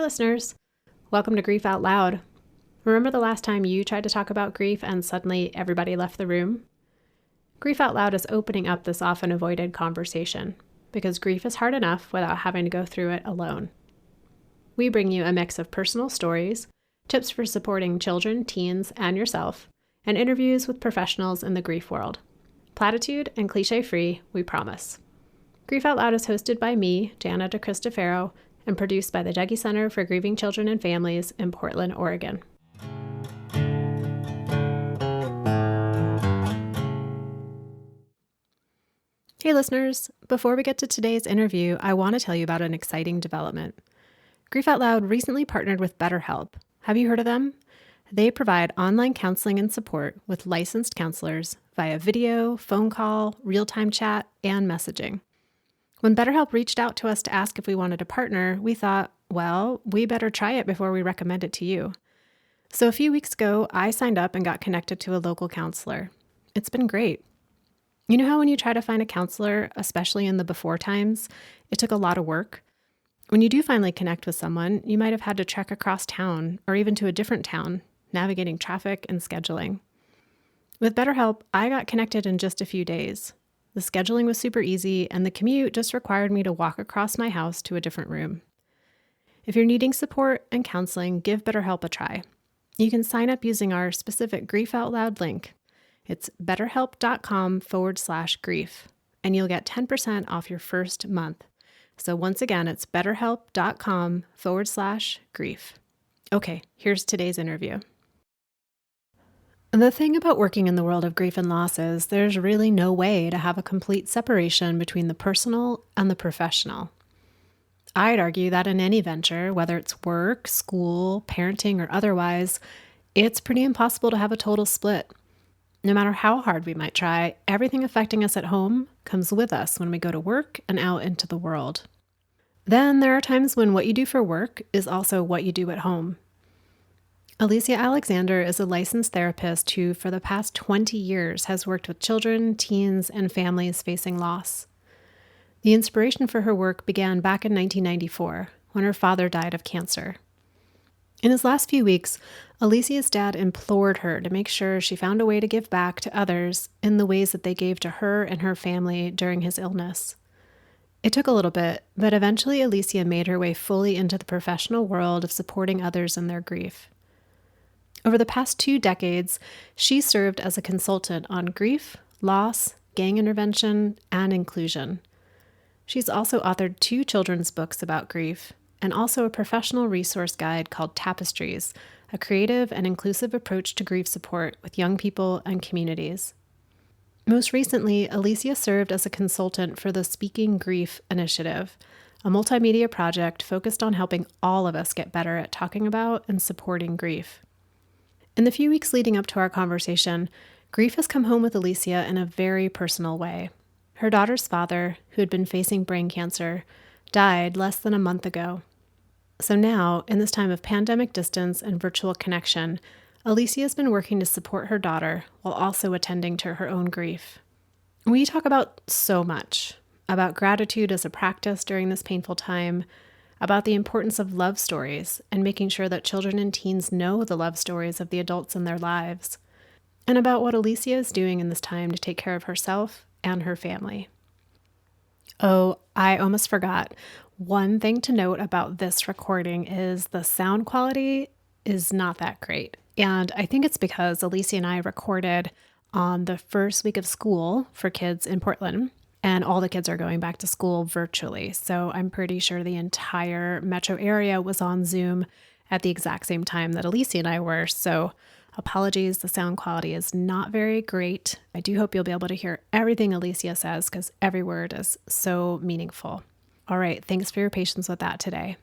listeners. Welcome to Grief Out Loud. Remember the last time you tried to talk about grief and suddenly everybody left the room? Grief Out Loud is opening up this often avoided conversation because grief is hard enough without having to go through it alone. We bring you a mix of personal stories, tips for supporting children, teens, and yourself, and interviews with professionals in the grief world. Platitude and cliche-free, we promise. Grief Out Loud is hosted by me, Jana DeCristofaro, and produced by the Dougy Center for Grieving Children and Families in Portland, Oregon. Hey listeners, before we get to today's interview, I want to tell you about an exciting development. Grief Out Loud recently partnered with BetterHelp. Have you heard of them? They provide online counseling and support with licensed counselors via video, phone call, real-time chat, and messaging. When BetterHelp reached out to us to ask if we wanted to partner, we thought, well, we better try it before we recommend it to you. So a few weeks ago, I signed up and got connected to a local counselor. It's been great. You know how when you try to find a counselor, especially in the before times, it took a lot of work? When you do finally connect with someone, you might have had to trek across town or even to a different town, navigating traffic and scheduling. With BetterHelp, I got connected in just a few days. The scheduling was super easy, and the commute just required me to walk across my house to a different room. If you're needing support and counseling, give BetterHelp a try. You can sign up using our specific Grief Out Loud link. It's betterhelp.com/grief, and you'll get 10% off your first month. So once again, it's betterhelp.com/grief. Okay, here's today's interview. The thing about working in the world of grief and loss is there's really no way to have a complete separation between the personal and the professional. I'd argue that in any venture, whether it's work, school, parenting, or otherwise, it's pretty impossible to have a total split. No matter how hard we might try, everything affecting us at home comes with us when we go to work and out into the world. Then there are times when what you do for work is also what you do at home. Alesia Alexander is a licensed therapist who, for the past 20 years, has worked with children, teens, and families facing loss. The inspiration for her work began back in 1994, when her father died of cancer. In his last few weeks, Alesia's dad implored her to make sure she found a way to give back to others in the ways that they gave to her and her family during his illness. It took a little bit, but eventually Alesia made her way fully into the professional world of supporting others in their grief. Over the past 2 decades, she served as a consultant on grief, loss, gang intervention, and inclusion. She's also authored 2 children's books about grief, and also a professional resource guide called Tapestries, a creative and inclusive approach to grief support with young people and communities. Most recently, Alesia served as a consultant for the Speaking Grief Initiative, a multimedia project focused on helping all of us get better at talking about and supporting grief. In the few weeks leading up to our conversation, grief has come home with Alesia in a very personal way. Her daughter's father, who had been facing brain cancer, died less than a month ago. So now, in this time of pandemic distance and virtual connection, Alesia has been working to support her daughter while also attending to her own grief. We talk about so much, about gratitude as a practice during this painful time, about the importance of love stories and making sure that children and teens know the love stories of the adults in their lives, and about what Alesia is doing in this time to take care of herself and her family. Oh, I almost forgot. One thing to note about this recording is the sound quality is not that great. And I think it's because Alesia and I recorded on the first week of school for kids in Portland, and all the kids are going back to school virtually. So I'm pretty sure the entire metro area was on Zoom at the exact same time that Alesia and I were. So apologies, the sound quality is not very great. I do hope you'll be able to hear everything Alesia says because every word is so meaningful. All right, thanks for your patience with that today.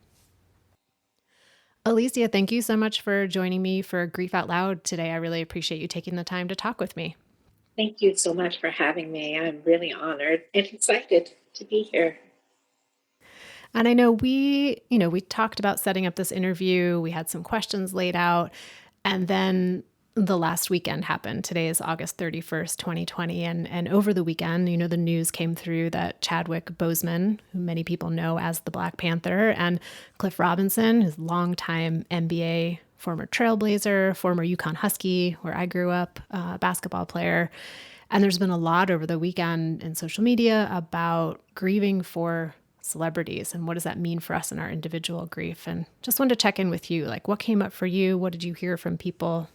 Alesia, thank you so much for joining me for Grief Out Loud today. I really appreciate you taking the time to talk with me. Thank you so much for having me. I'm really honored and excited to be here. And I know we talked about setting up this interview. We had some questions laid out. And then the last weekend happened. Today is August 31st, 2020. And over the weekend, the news came through that Chadwick Boseman, who many people know as the Black Panther, and Cliff Robinson, who's longtime NBA former Trailblazer, former Yukon Husky, where I grew up, basketball player. And there's been a lot over the weekend in social media about grieving for celebrities and what does that mean for us in our individual grief. And just wanted to check in with you. Like, what came up for you? What did you hear from people?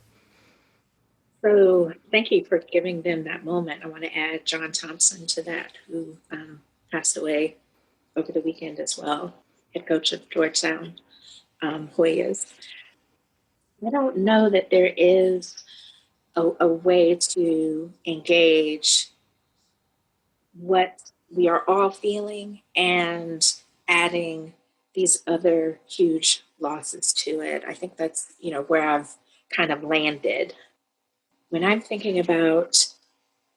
So thank you for giving them that moment. I want to add John Thompson to that, who passed away over the weekend as well, head coach of Georgetown Hoyas. I don't know that there is a way to engage what we are all feeling and adding these other huge losses to it. I think that's, where I've kind of landed. When I'm thinking about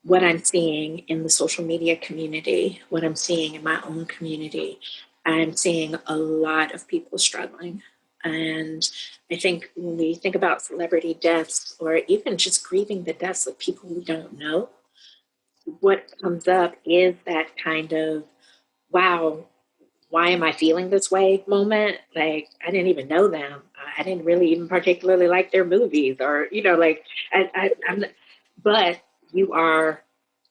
what I'm seeing in the social media community, what I'm seeing in my own community, I'm seeing a lot of people struggling. And I think when we think about celebrity deaths or even just grieving the deaths of people we don't know, what comes up is that kind of, wow, why am I feeling this way moment? Like, I didn't even know them. I didn't really even particularly like their movies or, like, I'm, but you are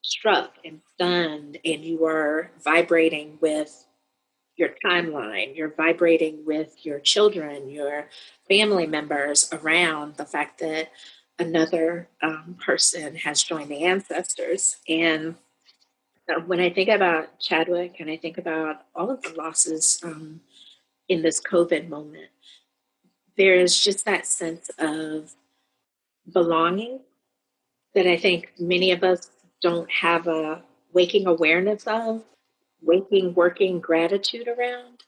struck and stunned and you are vibrating with your timeline. You're vibrating with your children, your family members around the fact that another person has joined the ancestors. And when I think about Chadwick and I think about all of the losses in this COVID moment, there is just that sense of belonging that I think many of us don't have a waking awareness of, waking, working gratitude around,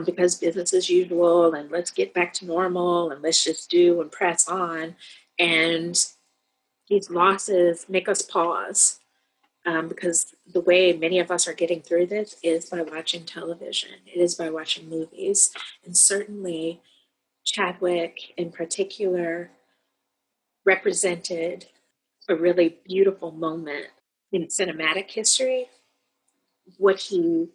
because business as usual and let's get back to normal and let's just do and press on. And these losses make us pause, because the way many of us are getting through this is by watching television, it is by watching movies. And certainly, Chadwick in particular represented a really beautiful moment in cinematic history. What he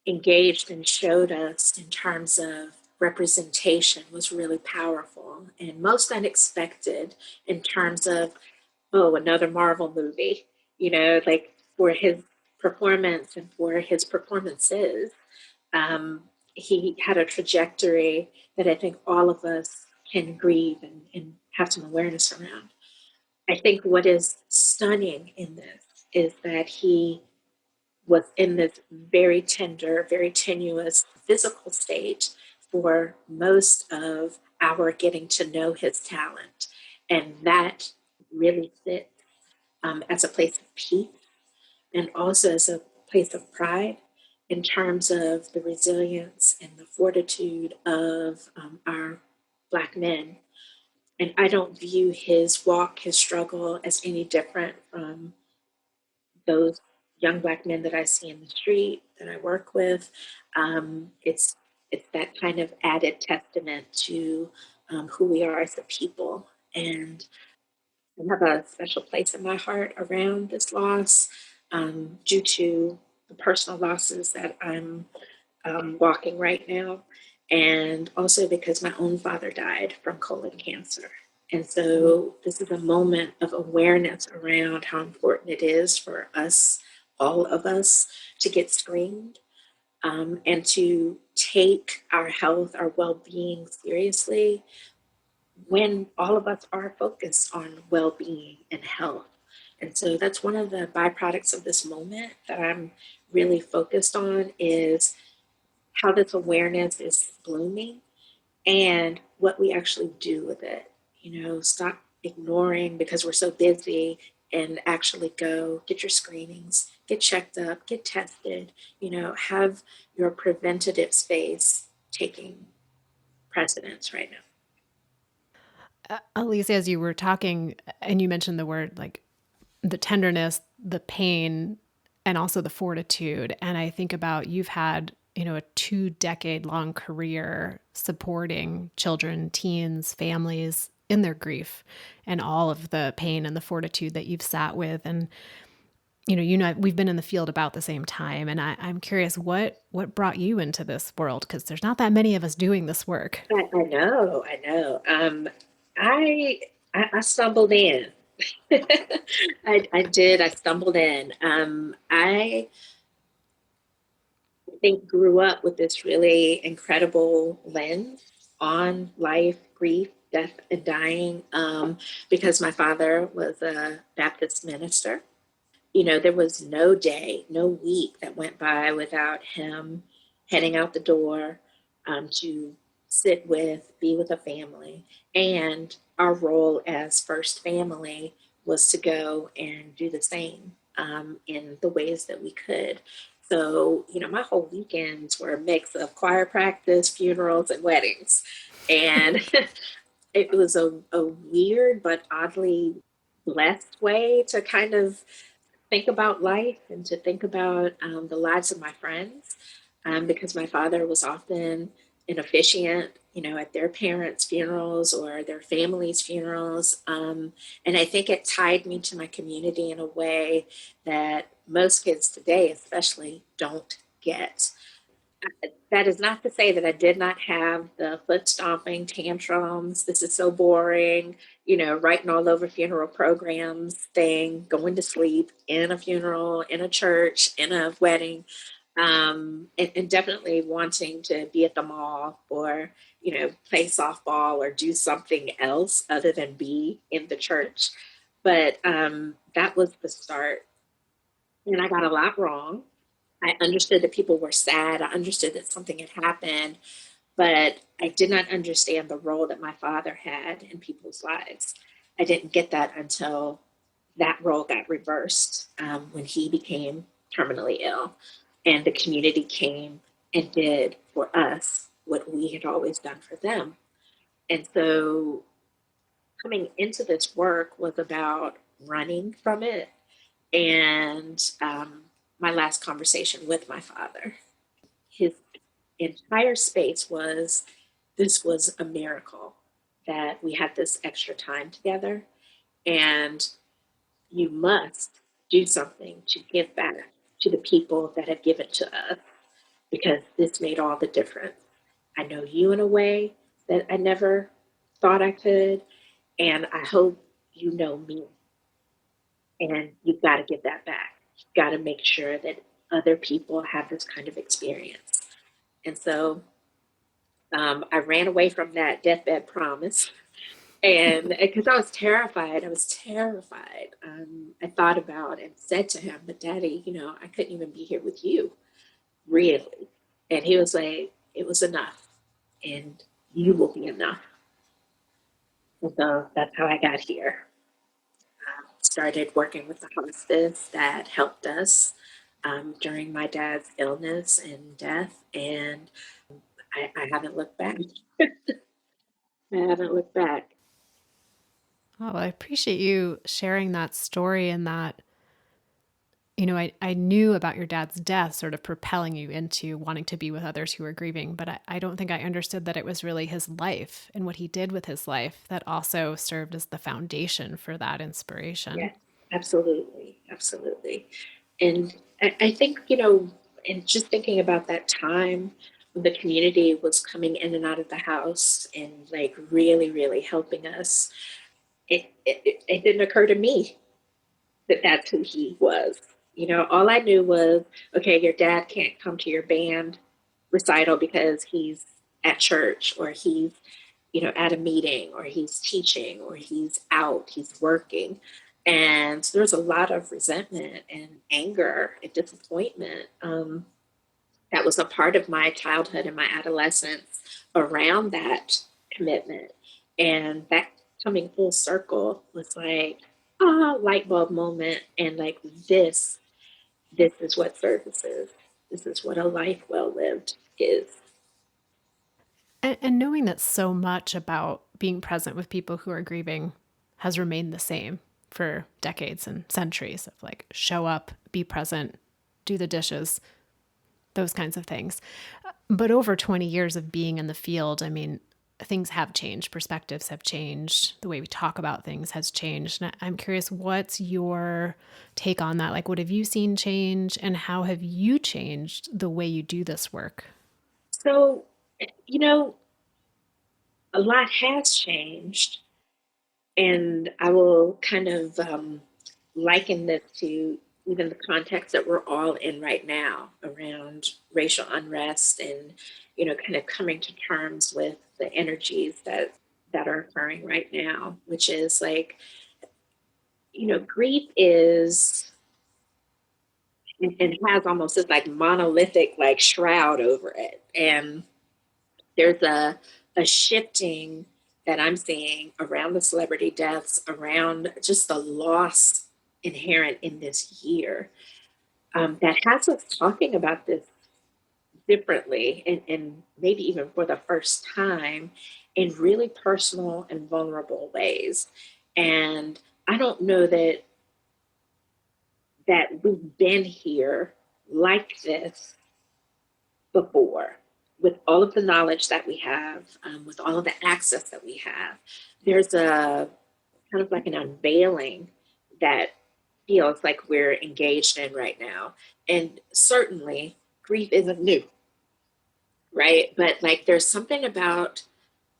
engaged and showed us in terms of representation was really powerful and most unexpected in terms of, oh, another Marvel movie, like for his performance and for his performances. Um, he had a trajectory that I think all of us can grieve and have some awareness around. I think what is stunning in this is that he was in this very tender, very tenuous physical state for most of our getting to know his talent. And that really sits as a place of peace and also as a place of pride in terms of the resilience and the fortitude of our Black men. And I don't view his walk, his struggle as any different from those young Black men that I see in the street that I work with. It's that kind of added testament to who we are as a people. And I have a special place in my heart around this loss, due to the personal losses that I'm walking right now, and also because my own father died from colon cancer. And so this is a moment of awareness around how important it is for us, all of us, to get screened, and to take our health, our well being seriously when all of us are focused on well being and health. And so that's one of the byproducts of this moment that I'm really focused on is how this awareness is blooming and what we actually do with it. Stop ignoring because we're so busy and actually go get your screenings, get checked up, get tested, have your preventative space taking precedence right now. Alesia, as you were talking and you mentioned the word like the tenderness, the pain, and also the fortitude. And I think about you've had, a 2 decade long career supporting children, teens, families in their grief and all of the pain and the fortitude that you've sat with. And we've been in the field about the same time, and I'm curious what brought you into this world, because there's not that many of us doing this work. I know, I know. I, I stumbled in. I did. I stumbled in. I think grew up with this really incredible lens on life, grief, death, and dying, because my father was a Baptist minister. There was no day, no week that went by without him heading out the door, to sit with, be with a family. And our role as first family was to go and do the same, in the ways that we could. So, my whole weekends were a mix of choir practice, funerals, and weddings. And it was a weird but oddly blessed way to kind of think about life and to think about, the lives of my friends, because my father was often an officiant, at their parents' funerals or their families' funerals. And I think it tied me to my community in a way that most kids today, especially, don't get. That is not to say that I did not have the foot stomping tantrums. This is so boring, writing all over funeral programs thing, going to sleep in a funeral, in a church, in a wedding, and definitely wanting to be at the mall or, play softball or do something else other than be in the church. But that was the start. And I got a lot wrong. I understood that people were sad. I understood that something had happened, but I did not understand the role that my father had in people's lives. I didn't get that until that role got reversed, when he became terminally ill, and the community came and did for us what we had always done for them. And so coming into this work was about running from it, and my last conversation with my father. His entire space was, this was a miracle that we had this extra time together, and you must do something to give back to the people that have given to us, because this made all the difference. I know you in a way that I never thought I could, and I hope you know me, and you've got to give that back. You've got to make sure that other people have this kind of experience. And so, I ran away from that deathbed promise. And because I was terrified. I thought about and said to him, but Daddy, I couldn't even be here with you, really. And he was like, it was enough, and you will be enough. And so that's how I got here. Started working with the hospice that helped us, during my dad's illness and death. And I haven't looked back. I haven't looked back. Oh, I appreciate you sharing that story, and that, I knew about your dad's death sort of propelling you into wanting to be with others who are grieving, but I don't think I understood that it was really his life and what he did with his life that also served as the foundation for that inspiration. Yeah, absolutely, absolutely. And I think, and just thinking about that time when the community was coming in and out of the house and like really, really helping us, it didn't occur to me that that's who he was. All I knew was, okay, your dad can't come to your band recital because he's at church, or he's, at a meeting, or he's teaching, or he's out, he's working. And so there's a lot of resentment and anger and disappointment, that was a part of my childhood and my adolescence around that commitment. And that coming full circle was like, ah, light bulb moment. And like, this is what service is. This is what a life well lived is. And knowing that so much about being present with people who are grieving has remained the same for decades and centuries, of like, show up, be present, do the dishes, those kinds of things. But over 20 years of being in the field, I mean, things have changed, perspectives have changed, the way we talk about things has changed. And I'm curious, what's your take on that? Like, what have you seen change, and how have you changed the way you do this work? So, you know, a lot has changed, and I will kind of liken this to even the context that we're all in right now around racial unrest and, kind of coming to terms with the energies that are occurring right now, which is like, grief is and has almost this like monolithic like shroud over it. And there's a shifting that I'm seeing around the celebrity deaths, around just the loss inherent in this year, that has us talking about this differently and maybe even for the first time in really personal and vulnerable ways. And I don't know that we've been here like this before, with all of the knowledge that we have, with all of the access that we have. There's a kind of like an unveiling that feels like we're engaged in right now. And certainly, grief isn't new, right? But like there's something about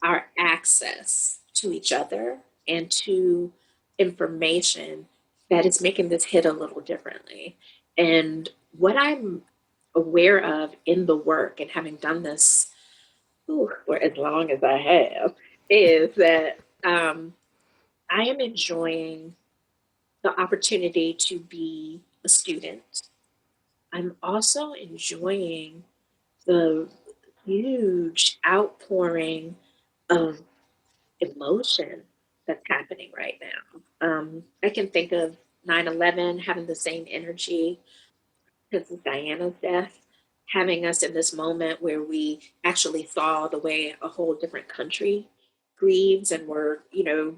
our access to each other and to information that is making this hit a little differently. And what I'm aware of in the work and having done this for as long as I have is that I am enjoying the opportunity to be a student. I'm also enjoying the huge outpouring of emotion that's happening right now. I can think of 9/11 having the same energy because of Diana's death, having us in this moment where we actually saw the way a whole different country grieves and we're,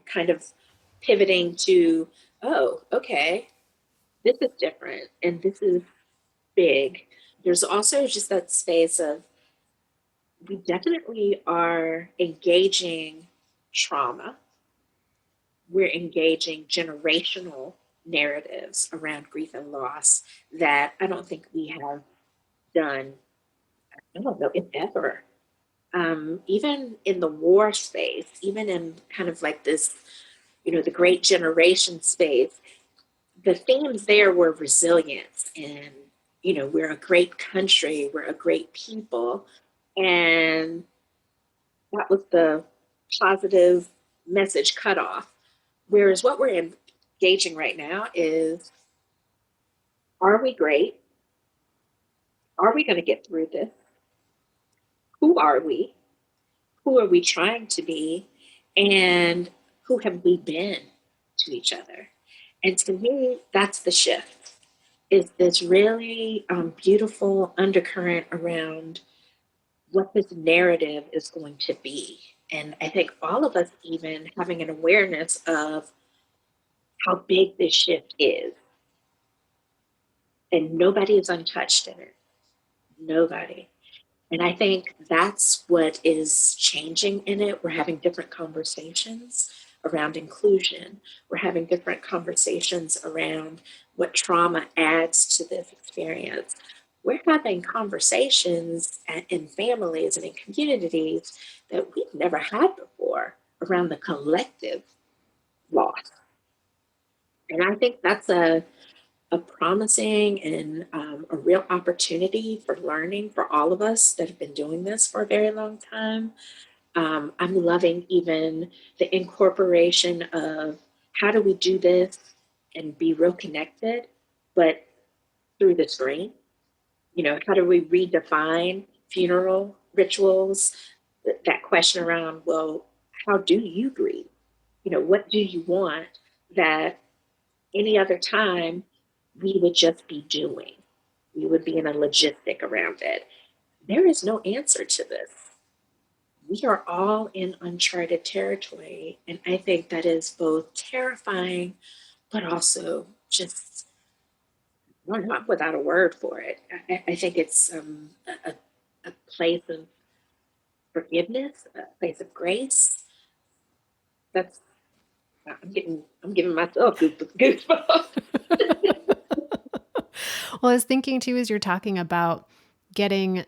kind of pivoting to, oh, okay, this is different and this is big. There's also just that space of we definitely are engaging trauma. We're engaging generational narratives around grief and loss that I don't think we have done, I don't know, if ever. Even in the war space, even in kind of like this, the great generation space, the themes there were resilience and, we're a great country, we're a great people. And that was the positive message cutoff. Whereas what we're engaging right now is, are we great? Are we going to get through this? Who are we? Who are we trying to be? And who have we been to each other? And to me, that's the shift. Is this really beautiful undercurrent around what this narrative is going to be? And I think all of us even having an awareness of how big this shift is, and nobody is untouched in it. Nobody. And I think that's what is changing in it. We're having different conversations around inclusion. We're having different conversations around what trauma adds to this experience. We're having conversations in families and in communities that we've never had before around the collective loss. And I think that's a promising and a real opportunity for learning for all of us that have been doing this for a very long time. I'm loving even the incorporation of how do we do this and be real connected, but through the screen. How do we redefine funeral rituals? That question around, well, how do you grieve? What do you want that any other time we would just be doing? We would be in a logistic around it. There is no answer to this. We are all in uncharted territory. And I think that is both terrifying, but also just, I'm not without a word for it. I think it's a place of forgiveness, a place of grace. That's I'm giving myself goosebumps. Well, I was thinking too, as you're talking about getting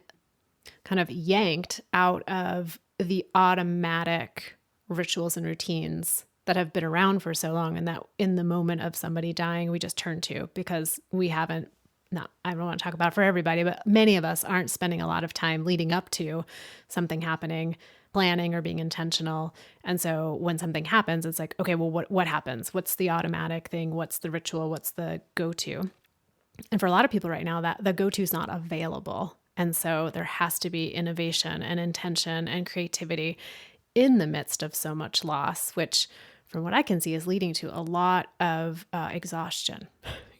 kind of yanked out of the automatic rituals and routines that have been around for so long, and that in the moment of somebody dying, we just turn to because we haven't. Not, I don't want to talk about for everybody, but many of us aren't spending a lot of time leading up to something happening, planning or being intentional. And so when something happens, it's like, okay, well, what happens? What's the automatic thing? What's the ritual? What's the go to? And for a lot of people right now, that the go to is not available. And so there has to be innovation and intention and creativity in the midst of so much loss, which from what I can see is leading to a lot of exhaustion.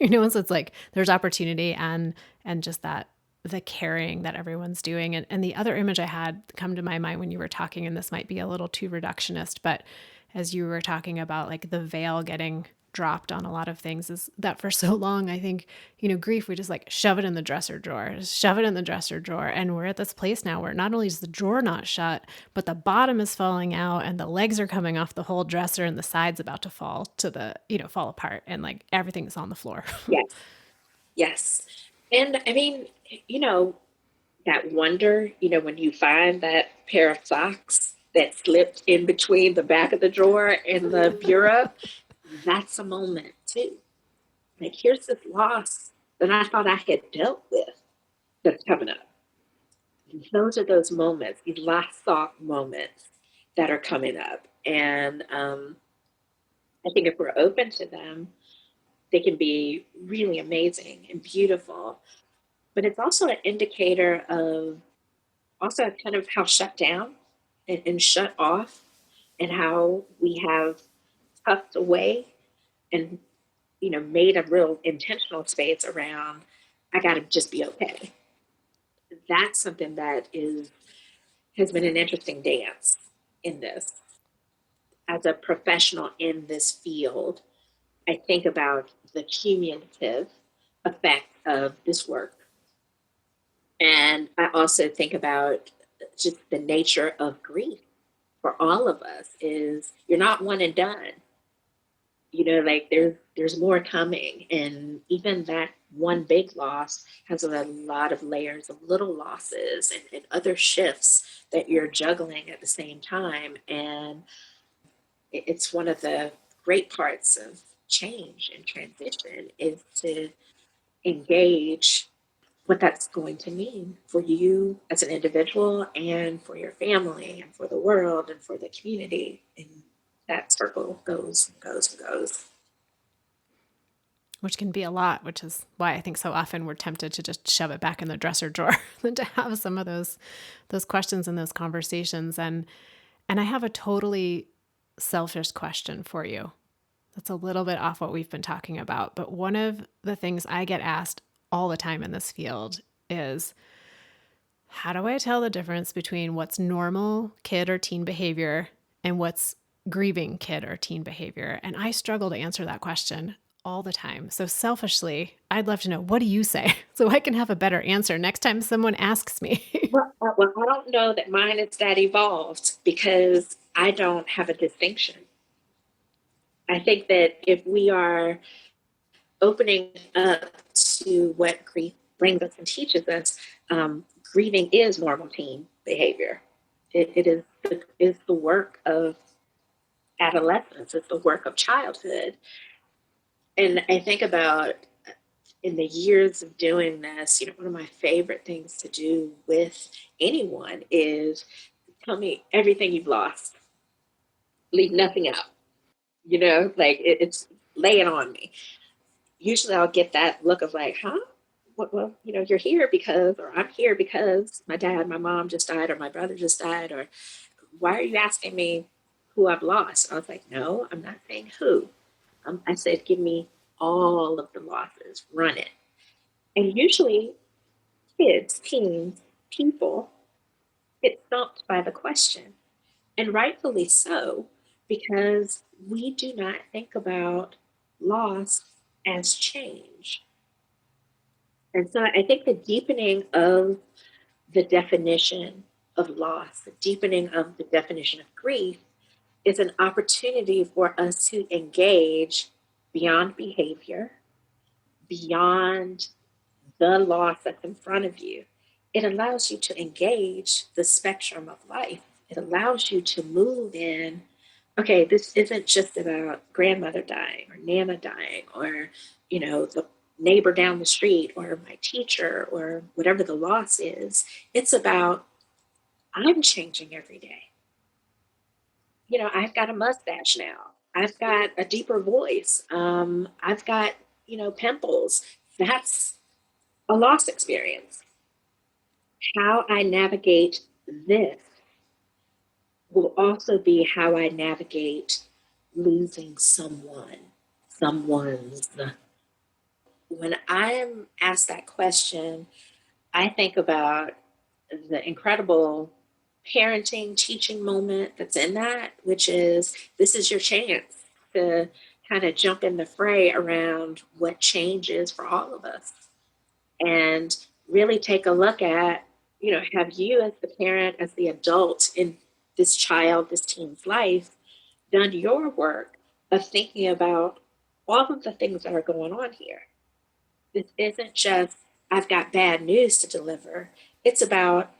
And so it's like there's opportunity and just that the caring that everyone's doing. And the other image I had come to my mind when you were talking, and this might be a little too reductionist, but as you were talking about like the veil getting dropped on a lot of things, is that for so long, I think, grief, we just like shove it in the dresser drawer, just shove it in the dresser drawer. And we're at this place now where not only is the drawer not shut, but the bottom is falling out and the legs are coming off the whole dresser and the side's about to fall to fall apart and like everything's on the floor. Yes, yes. And I mean, you know, that wonder, when you find that pair of socks that slipped in between the back of the drawer and the bureau, that's a moment too. Like, here's this loss that I thought I had dealt with that's coming up. Those are those moments, these last sock moments that are coming up. And I think if we're open to them, they can be really amazing and beautiful. But it's also an indicator of also kind of how shut down and shut off and how we have tucked away and made a real intentional space around I got to just be okay. That's something that is has been an interesting dance in this. As a professional in this field, I think about the cumulative effect of this work. And I also think about just the nature of grief for all of us is you're not one and done. Like there's more coming. And even that one big loss has a lot of layers of little losses and other shifts that you're juggling at the same time. And it's one of the great parts of change and transition is to engage what that's going to mean for you as an individual and for your family and for the world and for the community. And that circle goes and goes and goes. Which can be a lot, which is why I think so often we're tempted to just shove it back in the dresser drawer than to have some of those questions and those conversations. And I have a totally selfish question for you. That's a little bit off what we've been talking about. But one of the things I get asked all the time in this field is, how do I tell the difference between what's normal kid or teen behavior and what's grieving kid or teen behavior? And I struggle to answer that question all the time. So selfishly, I'd love to know, what do you say? So I can have a better answer next time someone asks me. Well, I don't know that mine is that evolved because I don't have a distinction. I think that if we are opening up to what grief brings us and teaches us, grieving is normal teen behavior. It is the work of adolescence. It's the work of childhood. And I think about in the years of doing this, one of my favorite things to do with anyone is tell me everything you've lost, leave nothing out. Like it's lay it on me. Usually I'll get that look of like, huh? Well, you're here because, or I'm here because my mom just died, or my brother just died, or why are you asking me who I've lost? I was like, no, I'm not saying who. I said, give me all of the losses, run it. And usually kids, teens, people get stumped by the question. And rightfully so, because we do not think about loss as change. And so I think the deepening of the definition of loss, the deepening of the definition of grief, is an opportunity for us to engage beyond behavior, beyond the loss that's in front of you. It allows you to engage the spectrum of life. It allows you to move in, okay, this isn't just about grandmother dying or Nana dying or, the neighbor down the street or my teacher or whatever the loss is. It's about I'm changing every day. I've got a mustache now. I've got a deeper voice. I've got, pimples. That's a loss experience. How I navigate this will also be how I navigate losing someone, someone's. When I'm asked that question, I think about the incredible parenting, teaching moment that's in that, which is this is your chance to kind of jump in the fray around what change is for all of us and really take a look at, have you as the parent, as the adult in this child, this teen's life, done your work of thinking about all of the things that are going on here? This isn't just, I've got bad news to deliver. It's about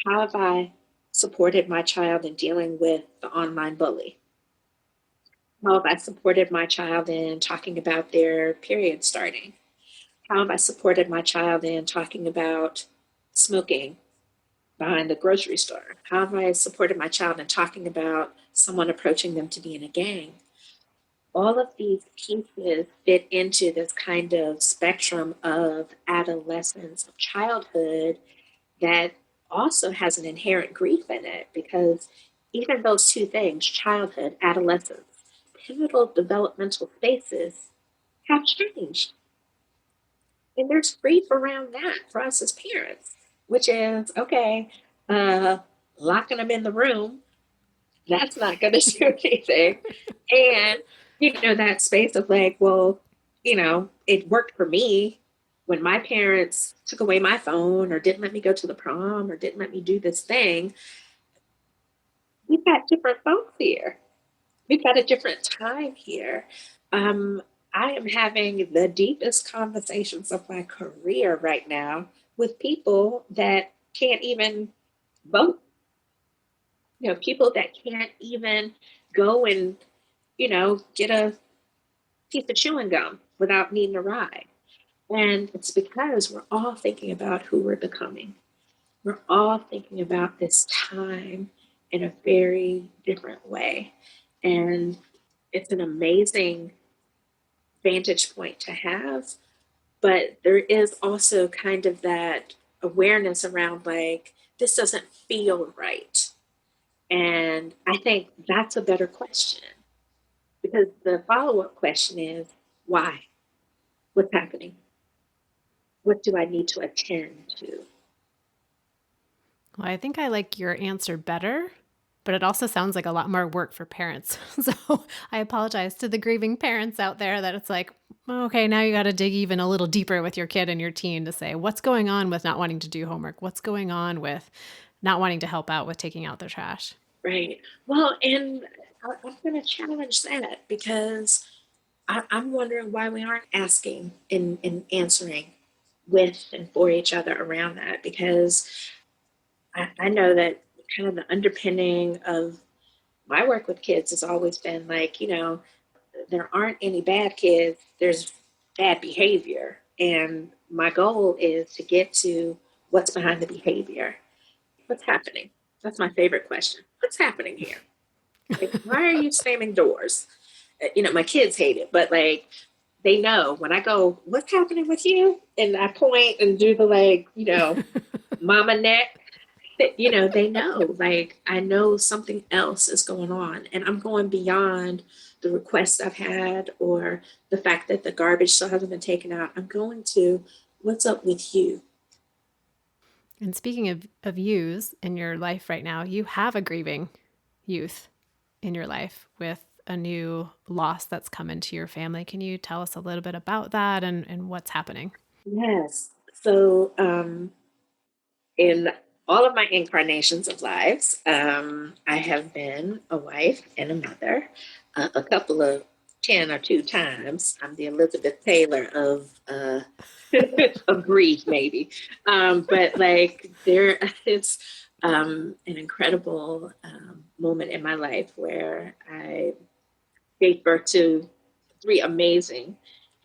how have I supported my child in dealing with the online bully? How have I supported my child in talking about their period starting? How have I supported my child in talking about smoking behind the grocery store? How have I supported my child in talking about someone approaching them to be in a gang? All of these pieces fit into this kind of spectrum of adolescence, of childhood that also has an inherent grief in it because even those two things, childhood, adolescence, pivotal developmental spaces, have changed. And there's grief around that for us as parents, which is okay, uh, locking them in the room, that's not going to do anything. And, that space of like, well, it worked for me when my parents took away my phone or didn't let me go to the prom or didn't let me do this thing. We've got different folks here. We've got a different time here. Um, I am having the deepest conversations of my career right now with people that can't even vote. People that can't even go and, get a piece of chewing gum without needing a ride. And it's because we're all thinking about who we're becoming. We're all thinking about this time in a very different way. And it's an amazing vantage point to have. But there is also kind of that awareness around like, this doesn't feel right. And I think that's a better question because the follow up question is why? What's happening? What do I need to attend to? Well, I think I like your answer better, but it also sounds like a lot more work for parents. So I apologize to the grieving parents out there that it's like, okay, now you got to dig even a little deeper with your kid and your teen to say, what's going on with not wanting to do homework? What's going on with not wanting to help out with taking out their trash? Right. Well, and I'm going to challenge that because I'm wondering why we aren't asking and answering with and for each other around that because I know that kind of the underpinning of my work with kids has always been like, there aren't any bad kids, there's bad behavior. And my goal is to get to what's behind the behavior. What's happening? That's my favorite question. What's happening here? Like, why are you slamming doors? My kids hate it, but like, they know when I go, what's happening with you? And I point and do the like, mama neck, they know, like, I know something else is going on. And I'm going beyond the requests I've had or the fact that the garbage still hasn't been taken out. I'm going to what's up with you? And speaking of yous in your life right now, you have a grieving youth in your life with a new loss that's come into your family. Can you tell us a little bit about that and what's happening? Yes. So, in all of my incarnations of lives. I have been a wife and a mother, a couple of 10 or 2 times. I'm the Elizabeth Taylor of of grief, maybe. But like there, it's an incredible moment in my life where I gave birth to 3 amazing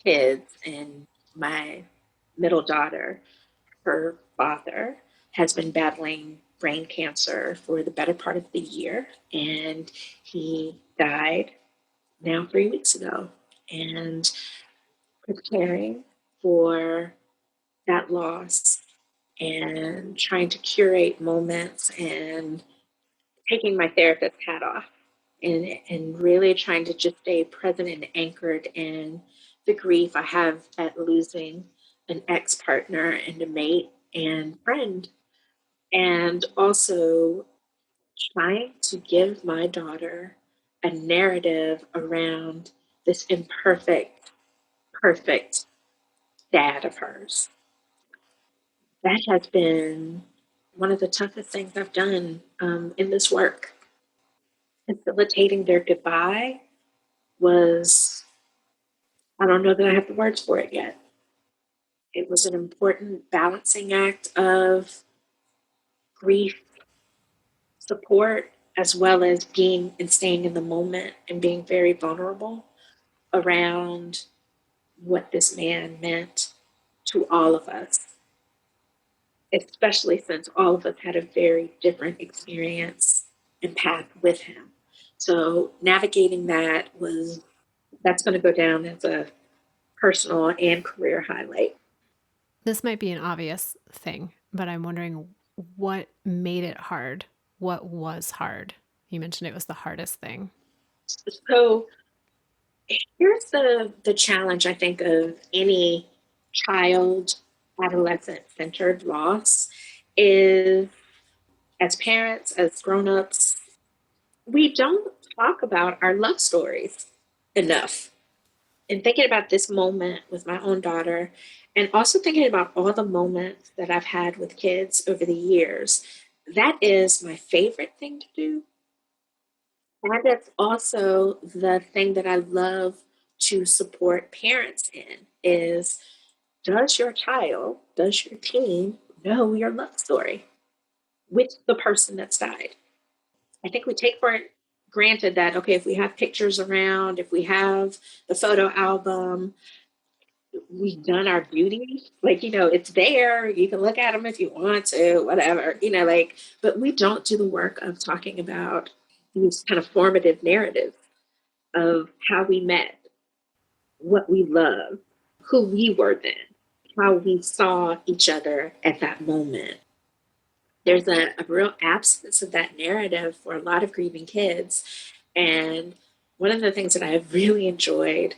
kids, and my middle daughter, her father has been battling brain cancer for the better part of the year, and he died now 3 weeks ago. And preparing for that loss and trying to curate moments and taking my therapist hat off and really trying to just stay present and anchored in the grief I have at losing an ex partner and a mate and friend, and also trying to give my daughter a narrative around this imperfect, perfect dad of hers. That has been one of the toughest things I've done in this work. Facilitating their goodbye was, I don't know that I have the words for it yet. It was an important balancing act of grief, support, as well as being and staying in the moment and being very vulnerable around what this man meant to all of us, especially since all of us had a very different experience and path with him. So navigating that was, that's going to go down as a personal and career highlight. This might be an obvious thing, but I'm wondering what made it hard? What was hard? You mentioned it was the hardest thing. So here's the challenge, I think, of any child adolescent centered loss is, as parents, as grown-ups, we don't talk about our love stories enough. And thinking about this moment with my own daughter, and also thinking about all the moments that I've had with kids over the years, that is my favorite thing to do. And that's also the thing that I love to support parents in is, does your child, does your teen know your love story with the person that's died? I think we take for granted that, okay, if we have pictures around, if we have the photo album, we've done our duty. Like, it's there. You can look at them if you want to, whatever, like, but we don't do the work of talking about these kind of formative narratives of how we met, what we loved, who we were then, how we saw each other at that moment. There's a real absence of that narrative for a lot of grieving kids. And one of the things that I have really enjoyed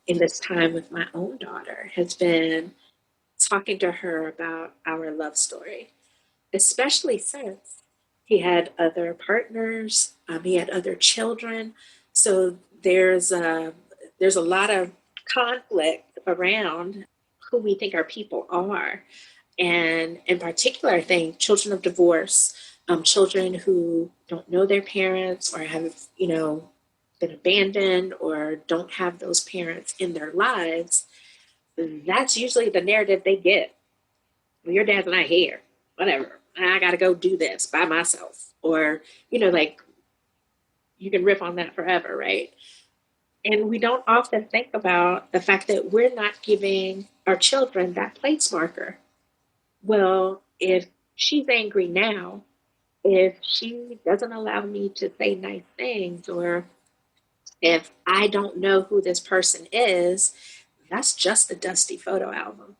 in this time with my own daughter has been talking to her about our love story, especially since he had other partners, he had other children. So there's a lot of conflict around who we think our people are, and in particular, I think children of divorce, children who don't know their parents or have been abandoned or don't have those parents in their lives. That's usually the narrative they get. Well, your dad's not here. Whatever. I got to go do this by myself. Or, like you can riff on that forever, right? And we don't often think about the fact that we're not giving our children that place marker. Well, if she's angry now, if she doesn't allow me to say nice things, or if I don't know who this person is, that's just a dusty photo album.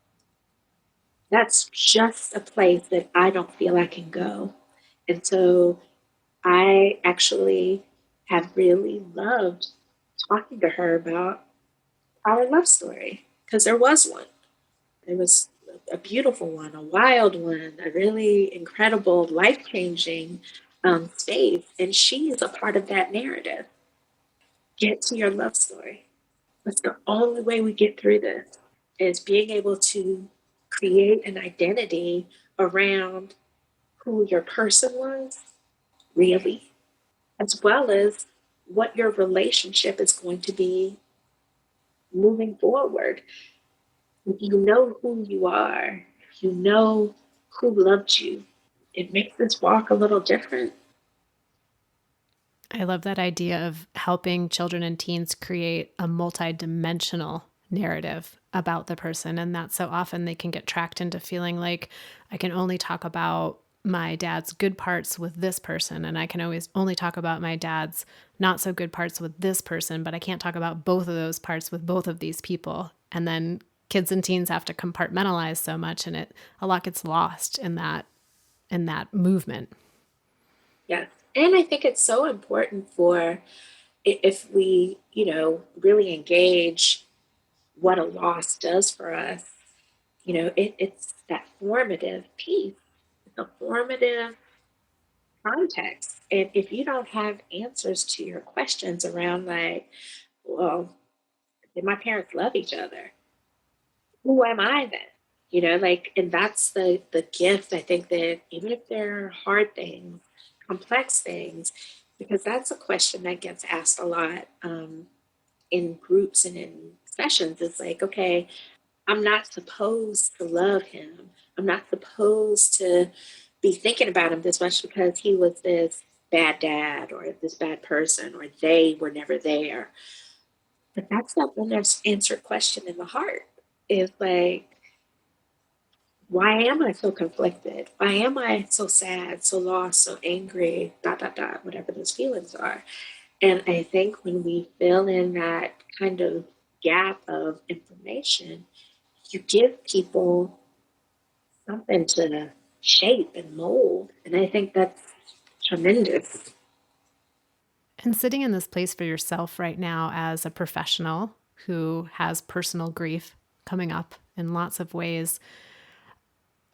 That's just a place that I don't feel I can go. And so I actually have really loved talking to her about our love story because there was one. There was a beautiful one, a wild one, a really incredible, life changing space. And she is a part of that narrative. Get to your love story. That's the only way we get through this is being able to create an identity around who your person was, really, as well as what your relationship is going to be moving forward. If you know who you are, you know who loved you, it makes this walk a little different. I love that idea of helping children and teens create a multidimensional narrative about the person. And that so often they can get tracked into feeling like I can only talk about my dad's good parts with this person. And I can always only talk about my dad's not so good parts with this person, but I can't talk about both of those parts with both of these people. And then kids and teens have to compartmentalize so much and it a lot gets lost in that movement. Yes. And I think it's so important for if we, really engage what a loss does for us, it's that formative piece. It's a formative context. And if you don't have answers to your questions around, like, well, did my parents love each other? Who am I then? Like, and that's the gift. I think that even if they're hard things, complex things, because that's a question that gets asked a lot in groups and in sessions. It's like, okay, I'm not supposed to love him. I'm not supposed to be thinking about him this much because he was this bad dad or this bad person or they were never there. But that's not the answered question in the heart. Is like, why am I so conflicted? Why am I so sad, so lost, so angry, dot, dot, dot, whatever those feelings are? And I think when we fill in that kind of gap of information, you give people something to shape and mold. And I think that's tremendous. And sitting in this place for yourself right now as a professional who has personal grief coming up in lots of ways,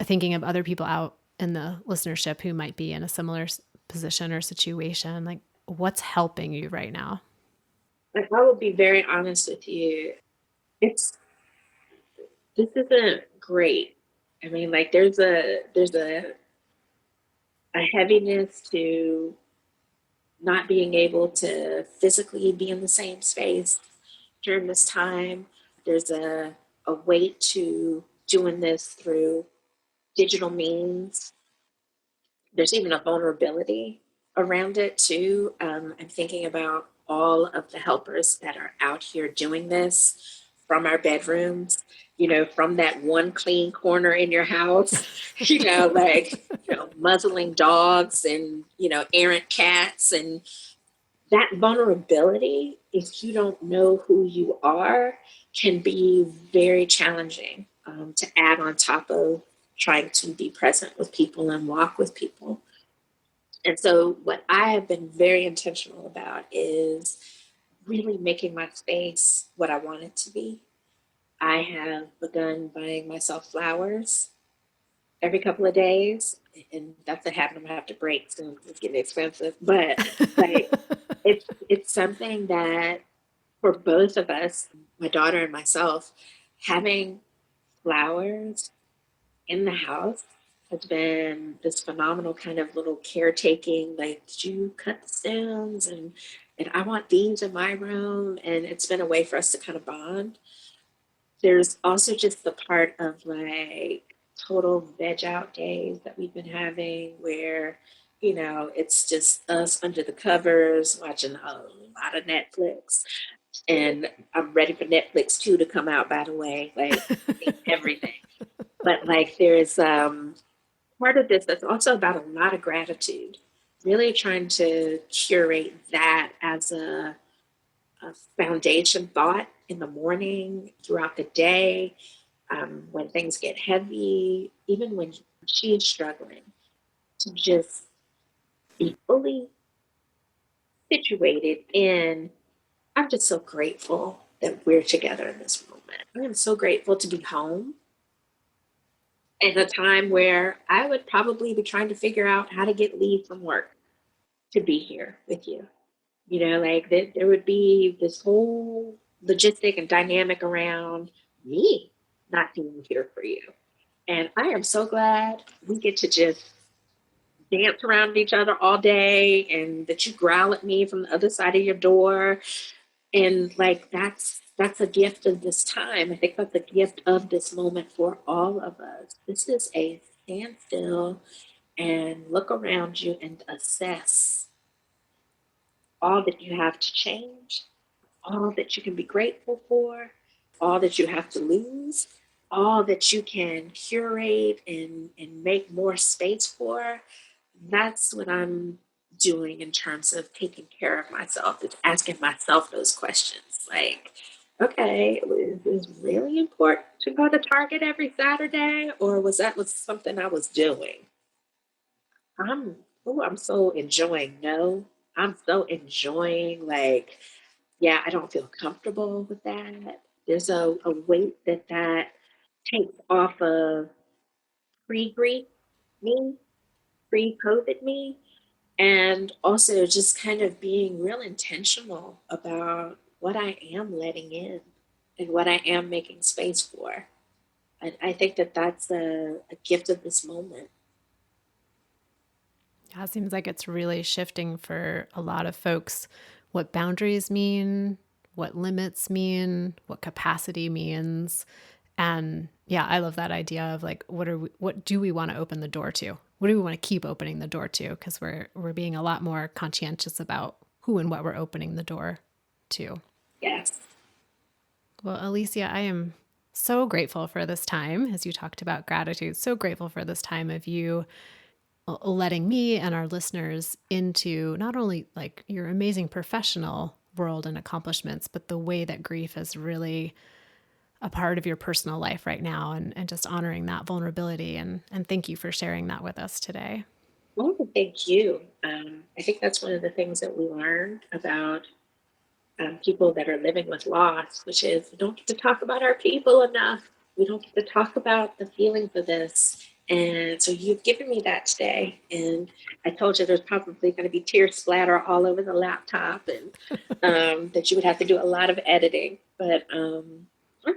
thinking of other people out in the listenership who might be in a similar position or situation, like what's helping you right now? Like, I will be very honest with you. It's this isn't great. I mean, like, there's a heaviness to not being able to physically be in the same space during this time. There's a weight to doing this through digital means. There's even a vulnerability around it too. I'm thinking about all of the helpers that are out here doing this from our bedrooms, from that one clean corner in your house, like, muzzling dogs and, errant cats. And that vulnerability, if you don't know who you are, can be very challenging to add on top of trying to be present with people and walk with people. And so, what I have been very intentional about is really making my space what I want it to be. I have begun buying myself flowers every couple of days, and that's a habit I'm gonna have to break soon. It's getting expensive, but like, it's something that for both of us, my daughter and myself, having flowers in the house has been this phenomenal kind of little caretaking, like, did you cut the stems? And I want these in my room. And it's been a way for us to kind of bond. There's also just the part of like total veg out days that we've been having where, it's just us under the covers watching a lot of Netflix. And I'm ready for Netflix 2 to come out, by the way, like everything. But like, there's part of this that's also about a lot of gratitude, really trying to curate that as a foundation thought in the morning, throughout the day, when things get heavy, even when she's struggling, to just be fully situated in, I'm just so grateful that we're together in this moment. I am so grateful to be home at a time where I would probably be trying to figure out how to get leave from work to be here with you. Like that there would be this whole logistic and dynamic around me not being here for you. And I am so glad we get to just dance around each other all day and that you growl at me from the other side of your door. And like that's a gift of this time. I think that's a gift of this moment for all of us. This is a standstill and look around you and assess all that you have to change, all that you can be grateful for, all that you have to lose, all that you can curate and make more space for. That's what I'm doing in terms of taking care of myself, is asking myself those questions. Like, okay, is this really important to go to Target every Saturday? Or was something I was doing? I'm I'm so enjoying no. I'm so enjoying like yeah, I don't feel comfortable with that. There's a weight that takes off of pre-grief me, pre-COVID me, and also just kind of being real intentional about what I am letting in and what I am making space for. I think that that's a gift of this moment. Yeah, it seems like it's really shifting for a lot of folks what boundaries mean, what limits mean, what capacity means. And yeah, I love that idea of like what do we want to open the door to? What do we want to keep opening the door to? Because we're being a lot more conscientious about who and what we're opening the door to. Yes. Well, Alesia, I am so grateful for this time as you talked about gratitude. So grateful for this time of you letting me and our listeners into not only like your amazing professional world and accomplishments, but the way that grief is really a part of your personal life right now, and just honoring that vulnerability. And thank you for sharing that with us today. Well, thank you. I think that's one of the things that we learned about people that are living with loss, which is we don't get to talk about our people enough. We don't get to talk about the feelings of this. And so you've given me that today. And I told you there's probably going to be tear splatter all over the laptop and that you would have to do a lot of editing. But I'm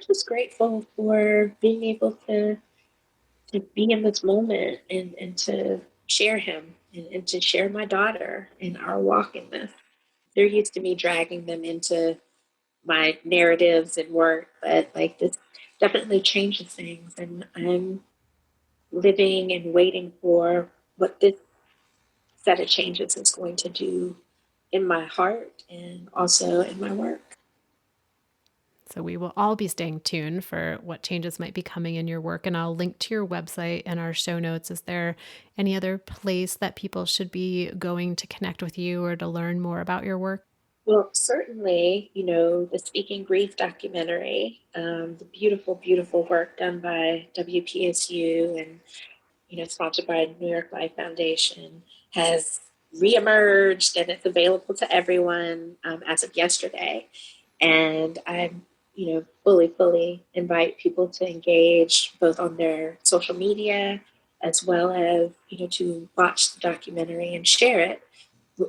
just grateful for being able to be in this moment and to share him and to share my daughter in our walk in this. They're used to me dragging them into my narratives and work, but like this definitely changes things. And I'm living and waiting for what this set of changes is going to do in my heart and also in my work. So we will all be staying tuned for what changes might be coming in your work. And I'll link to your website in our show notes. Is there any other place that people should be going to connect with you or to learn more about your work? Well, certainly, the Speaking Grief documentary, the beautiful, beautiful work done by WPSU and sponsored by New York Life Foundation, has reemerged and it's available to everyone as of yesterday. And I'm, fully invite people to engage both on their social media as well as, to watch the documentary and share it.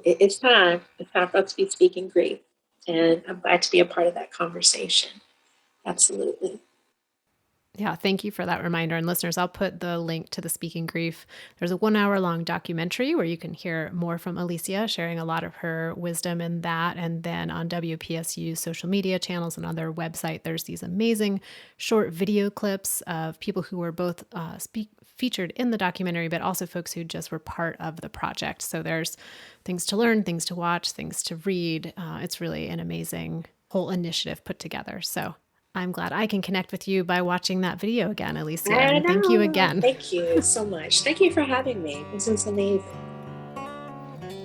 It's time. It's time for us to be speaking grief. And I'm glad to be a part of that conversation. Absolutely. Yeah, thank you for that reminder. And listeners, I'll put the link to the Speaking Grief. There's a 1 hour long documentary where you can hear more from Alesia, sharing a lot of her wisdom in that. And then on WPSU's social media channels and on their website, there's these amazing short video clips of people who were both featured in the documentary, but also folks who just were part of the project. So there's things to learn, things to watch, things to read. It's really an amazing whole initiative put together. So I'm glad I can connect with you by watching that video again, Alesia, I and thank you know. again. Thank you so much. Thank you for having me. This is amazing.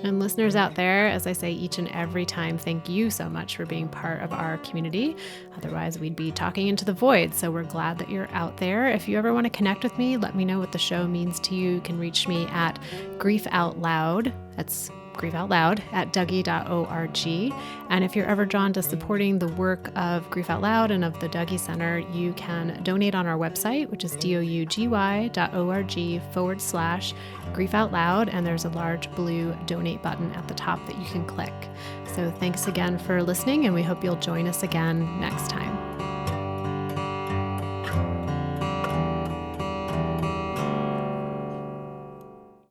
And listeners out there, as I say each and every time, thank you so much for being part of our community. Otherwise, we'd be talking into the void. So we're glad that you're out there. If you ever want to connect with me, let me know what the show means to you. You can reach me at Grief Out Loud. That's Grieve Out Loud at Dougie.org. And if you're ever drawn to supporting the work of Grief Out Loud and of the Dougie Center, you can donate on our website, which is dougy.org/Grief Out Loud. And there's a large blue donate button at the top that you can click. So thanks again for listening, and we hope you'll join us again next time.